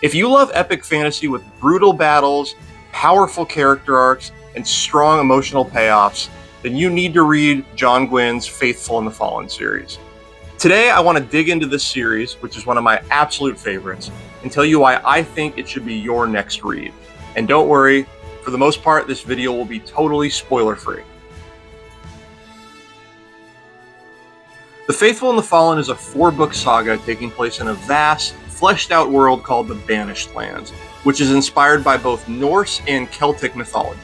If you love epic fantasy with brutal battles, powerful character arcs, and strong emotional payoffs, then you need to read John Gwynne's Faithful and the Fallen series. Today, I want to dig into this series, which is one of my absolute favorites, and tell you why I think it should be your next read. And don't worry, for the most part, this video will be totally spoiler-free. The Faithful and the Fallen is a 4-book saga taking place in a vast, fleshed-out world called the Banished Lands, which is inspired by both Norse and Celtic mythology.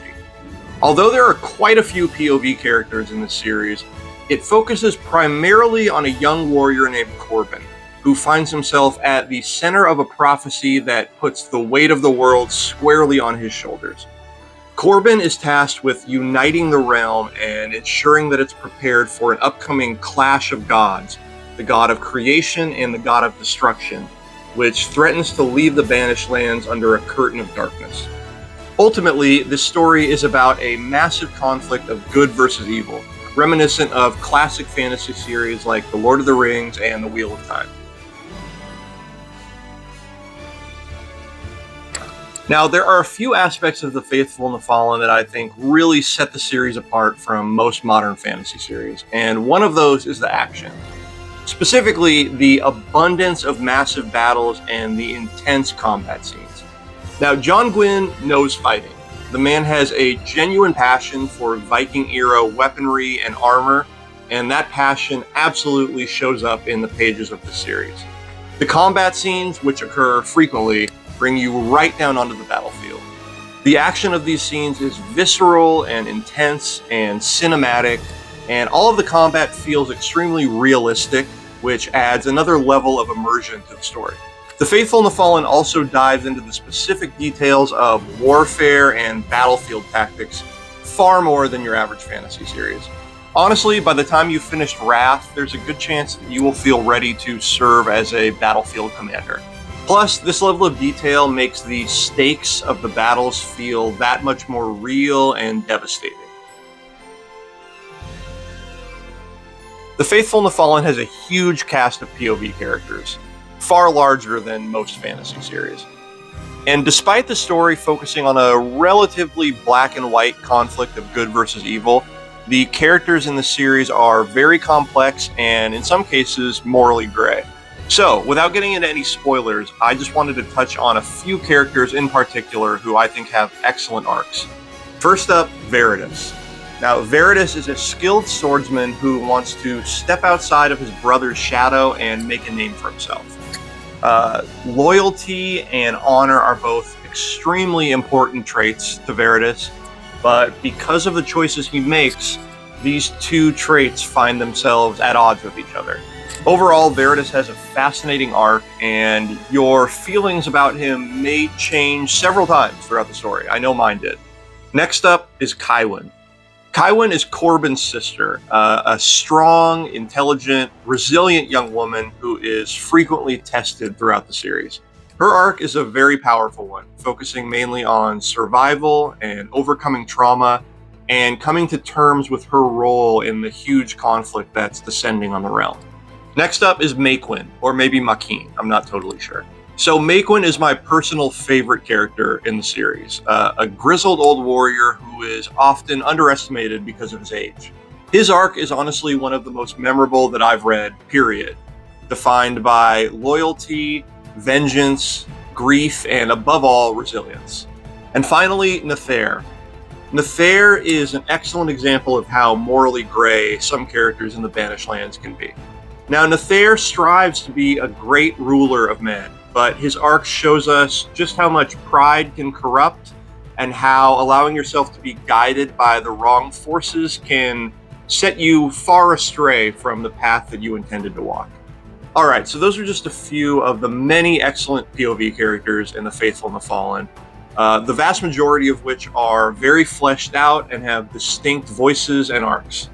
Although there are quite a few POV characters in this series, it focuses primarily on a young warrior named Corbin, who finds himself at the center of a prophecy that puts the weight of the world squarely on his shoulders. Corbin is tasked with uniting the realm and ensuring that it's prepared for an upcoming clash of gods, the god of creation and the god of destruction, which threatens to leave the Banished Lands under a curtain of darkness. Ultimately, this story is about a massive conflict of good versus evil, reminiscent of classic fantasy series like The Lord of the Rings and The Wheel of Time. Now, there are a few aspects of The Faithful and the Fallen that I think really set the series apart from most modern fantasy series, and one of those is the action. Specifically, the abundance of massive battles and the intense combat scenes. Now, John Gwynne knows fighting. The man has a genuine passion for Viking-era weaponry and armor, and that passion absolutely shows up in the pages of the series. The combat scenes, which occur frequently, bring you right down onto the battlefield. The action of these scenes is visceral and intense and cinematic, and all of the combat feels extremely realistic, which adds another level of immersion to the story. The Faithful and the Fallen also dives into the specific details of warfare and battlefield tactics far more than your average fantasy series. Honestly, by the time you've finished Wrath, there's a good chance that you will feel ready to serve as a battlefield commander. Plus, this level of detail makes the stakes of the battles feel that much more real and devastating. The Faithful and the Fallen has a huge cast of POV characters, far larger than most fantasy series. And despite the story focusing on a relatively black and white conflict of good versus evil, the characters in the series are very complex and, in some cases, morally gray. So, without getting into any spoilers, I just wanted to touch on a few characters in particular who I think have excellent arcs. First up, Veritas. Now, Veritas is a skilled swordsman who wants to step outside of his brother's shadow and make a name for himself. Loyalty and honor are both extremely important traits to Veritas, but because of the choices he makes, these two traits find themselves at odds with each other. Overall, Veritas has a fascinating arc, and your feelings about him may change several times throughout the story. I know mine did. Next up is Kywin. Kywin is Corbin's sister, a strong, intelligent, resilient young woman who is frequently tested throughout the series. Her arc is a very powerful one, focusing mainly on survival and overcoming trauma, and coming to terms with her role in the huge conflict that's descending on the realm. Next up is Maquin, or maybe Maquin, I'm not totally sure. So Maquin is my personal favorite character in the series, a grizzled old warrior who is often underestimated because of his age. His arc is honestly one of the most memorable that I've read, period, defined by loyalty, vengeance, grief, and above all, resilience. And finally, Nethair. Nethair is an excellent example of how morally gray some characters in the Banished Lands can be. Now, Nethair strives to be a great ruler of men, but his arc shows us just how much pride can corrupt and how allowing yourself to be guided by the wrong forces can set you far astray from the path that you intended to walk. Alright, so those are just a few of the many excellent POV characters in The Faithful and the Fallen, the vast majority of which are very fleshed out and have distinct voices and arcs.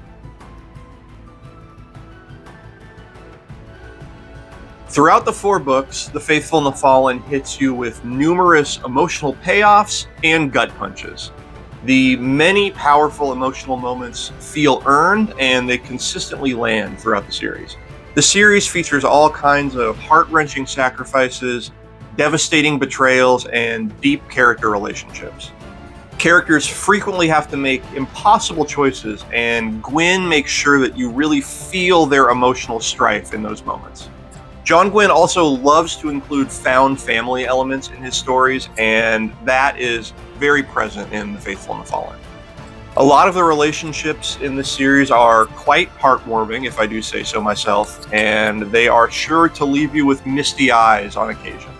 Throughout the 4 books, The Faithful and the Fallen hits you with numerous emotional payoffs and gut punches. The many powerful emotional moments feel earned, and they consistently land throughout the series. The series features all kinds of heart-wrenching sacrifices, devastating betrayals, and deep character relationships. Characters frequently have to make impossible choices, and Gwynne makes sure that you really feel their emotional strife in those moments. John Gwynne also loves to include found family elements in his stories, and that is very present in The Faithful and the Fallen. A lot of the relationships in this series are quite heartwarming, if I do say so myself, and they are sure to leave you with misty eyes on occasion.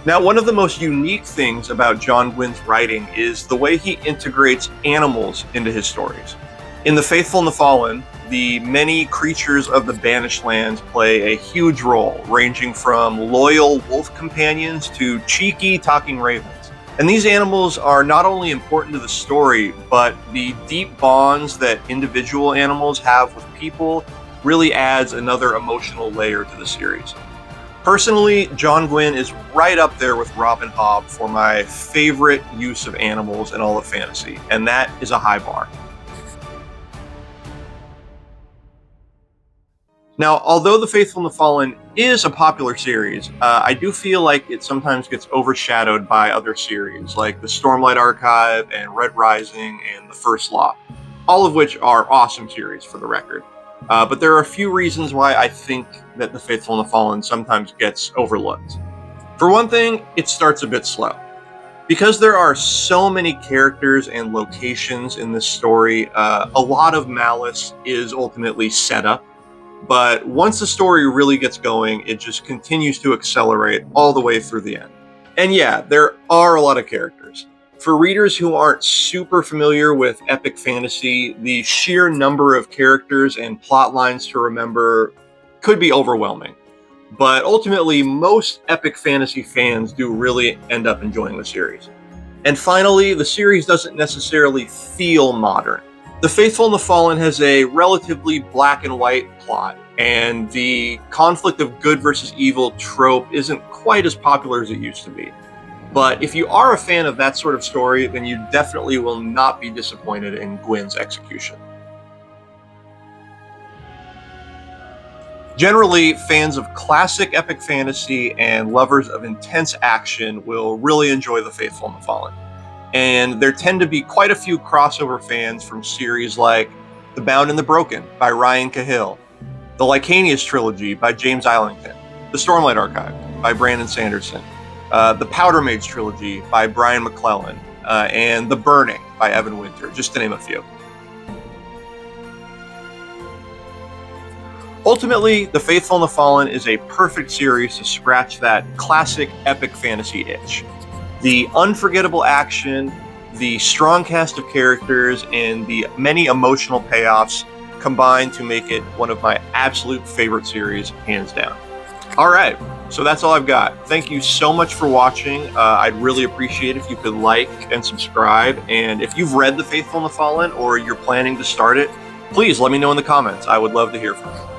Now, one of the most unique things about John Gwynne's writing is the way he integrates animals into his stories. In The Faithful and the Fallen, the many creatures of the Banished Lands play a huge role, ranging from loyal wolf companions to cheeky talking ravens. And these animals are not only important to the story, but the deep bonds that individual animals have with people really adds another emotional layer to the series. Personally, John Gwynne is right up there with Robin Hobb for my favorite use of animals in all of fantasy, and that is a high bar. Now, although The Faithful and the Fallen is a popular series, I do feel like it sometimes gets overshadowed by other series, like the Stormlight Archive and Red Rising and The First Law, all of which are awesome series for the record. But there are a few reasons why I think that The Faithful and the Fallen sometimes gets overlooked. For one thing, it starts a bit slow. Because there are so many characters and locations in this story, a lot of malice is ultimately set up. But once the story really gets going, it just continues to accelerate all the way through the end. And yeah, there are a lot of characters. For readers who aren't super familiar with epic fantasy, the sheer number of characters and plot lines to remember could be overwhelming. But ultimately, most epic fantasy fans do really end up enjoying the series. And finally, the series doesn't necessarily feel modern. The Faithful and the Fallen has a relatively black and white plot, and the conflict of good versus evil trope isn't quite as popular as it used to be. But if you are a fan of that sort of story, then you definitely will not be disappointed in Gwynne's execution. Generally, fans of classic epic fantasy and lovers of intense action will really enjoy The Faithful and the Fallen. And there tend to be quite a few crossover fans from series like The Bound and the Broken by Ryan Cahill, the Lycanius trilogy by James Islington, the Stormlight Archive by Brandon Sanderson, the Powder Mage trilogy by Brian McClellan, and The Burning by Evan Winter, just to name a few. Ultimately, The Faithful and the Fallen is a perfect series to scratch that classic epic fantasy itch. The unforgettable action, the strong cast of characters, and the many emotional payoffs combine to make it one of my absolute favorite series, hands down. All right, so that's all I've got. Thank you so much for watching. I'd really appreciate if you could like and subscribe. And if you've read The Faithful and the Fallen or you're planning to start it, please let me know in the comments. I would love to hear from you.